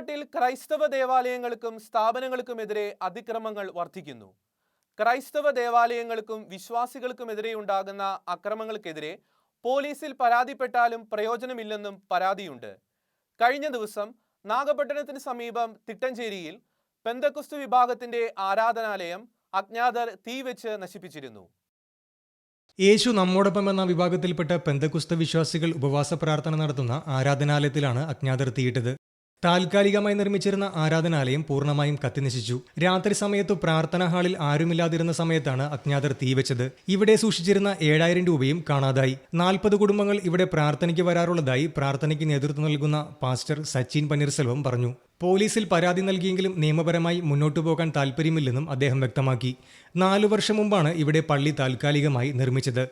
തമിഴ്നാട്ടിൽ ക്രൈസ്തവ ദേവാലയങ്ങൾക്കും സ്ഥാപനങ്ങൾക്കുമെതിരെ അതിക്രമങ്ങൾ വർദ്ധിക്കുന്നു. ക്രൈസ്തവ ദേവാലയങ്ങൾക്കും വിശ്വാസികൾക്കുമെതിരെ ഉണ്ടാകുന്ന അക്രമങ്ങൾക്കെതിരെ പോലീസിൽ പരാതിപ്പെട്ടാലും പ്രയോജനമില്ലെന്നും പരാതിയുണ്ട്. കഴിഞ്ഞ ദിവസം നാഗപട്ടണത്തിന് സമീപം തിട്ടഞ്ചേരിയിൽ പെന്തക്കോസ്ത് വിഭാഗത്തിന്റെ ആരാധനാലയം അജ്ഞാതർ തീവെച്ച് നശിപ്പിച്ചിരുന്നു. യേശു നമ്മോടൊപ്പം എന്ന വിഭാഗത്തിൽപ്പെട്ട പെന്തക്കുസ്ത വിശ്വാസികൾ ഉപവാസ പ്രാർത്ഥന നടത്തുന്ന ആരാധനാലയത്തിലാണ് അജ്ഞാതർ തീയിട്ടത്. താൽക്കാലികമായി നിർമ്മിച്ചിരുന്ന ആരാധനാലയം പൂർണ്ണമായും കത്തിനശിച്ചു. രാത്രി സമയത്തു പ്രാർത്ഥനാ ഹാളിൽ ആരുമില്ലാതിരുന്ന സമയത്താണ് അജ്ഞാതർ തീവെച്ചത്. ഇവിടെ സൂക്ഷിച്ചിരുന്ന 7,000 രൂപയും കാണാതായി. 40 കുടുംബങ്ങൾ ഇവിടെ പ്രാർത്ഥനയ്ക്ക് വരാറുള്ളതായി പ്രാർത്ഥനയ്ക്ക് നേതൃത്വം നൽകുന്ന പാസ്റ്റർ സച്ചിൻ പനീർസെൽവം പറഞ്ഞു. പോലീസിൽ പരാതി നൽകിയെങ്കിലും നിയമപരമായി മുന്നോട്ടു പോകാൻ താൽപ്പര്യമില്ലെന്നും അദ്ദേഹം വ്യക്തമാക്കി. 4 വർഷം മുമ്പാണ് ഇവിടെ പള്ളി താൽക്കാലികമായി നിർമ്മിച്ചത്.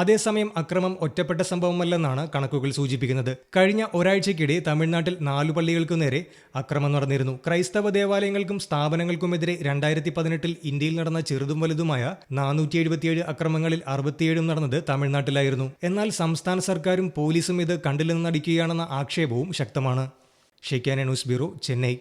അതേസമയം അക്രമം ഒറ്റപ്പെട്ട സംഭവമല്ലെന്നാണ് കണക്കുകൾ സൂചിപ്പിക്കുന്നത്. കഴിഞ്ഞ ഒരാഴ്ചയ്ക്കിടെ തമിഴ്നാട്ടിൽ 4 പള്ളികൾക്കു നേരെ അക്രമം നടന്നിരുന്നു. ക്രൈസ്തവ ദേവാലയങ്ങൾക്കും സ്ഥാപനങ്ങൾക്കുമെതിരെ 2018 ഇന്ത്യയിൽ നടന്ന ചെറുതും വലുതുമായ 477 അക്രമങ്ങളിൽ 67 നടന്നത് തമിഴ്നാട്ടിലായിരുന്നു. എന്നാൽ സംസ്ഥാന സർക്കാരും പോലീസും ഇത് കണ്ടില്ലെന്ന് നടിക്കുകയാണെന്ന ആക്ഷേപവും ശക്തമാണ്. ഷെയ്ക്കാന ന്യൂസ് ബ്യൂറോ, ചെന്നൈ.